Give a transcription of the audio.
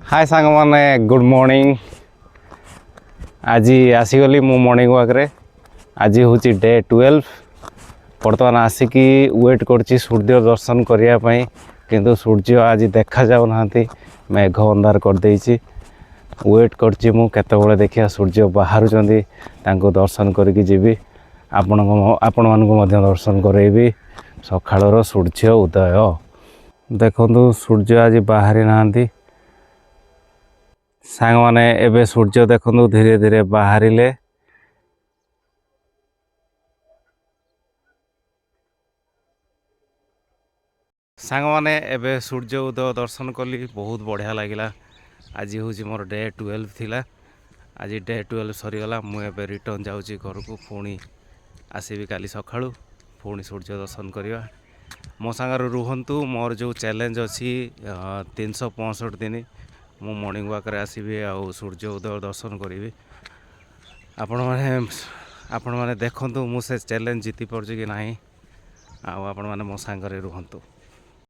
हाय सांग माने good morning. आज आसीगली मो मॉर्निंग वॉक रे। आज हूँ डे 12। बर्तमान आसिकी वेट करची सूर्य दर्शन करने किंतु सूर्य आज देखा जाऊ ना, मेघ अंधार कर देइछि। वेट करची मु केतेबेले देखिया सूर्य बाहर दर्शन करके जीवी। आपण मानक मध्य दर्शन करेबी सकाळर सूर्य उदय। देखंतु सूर्य आज बाहरी नांती सांग माने एबे सूर्य देखंतु धीरे धीरे बाहरिले। सांग माने एबे सूर्य उदय दर्शन कली, बहुत बढ़िया लगिला। आज हूँ मोर डे 12 थिला। आज डे 12 सरीगला। मुझे रिटर्न जाऊँगी घर को, पुणी आसबि काली सकाळु पुणी सूर्य दर्शन करवा। मो सांगर रुहंतु। मोर जो चैलेंज अच्छी 365 दिन मु मॉर्निंग वॉक रे आसबि आ सूर्य उदय दर्शन करी। आपण माने देखंतु मु से चैलेंज जीति पारछि कि नाही। आपण माने मो सांगरे रुहंतु।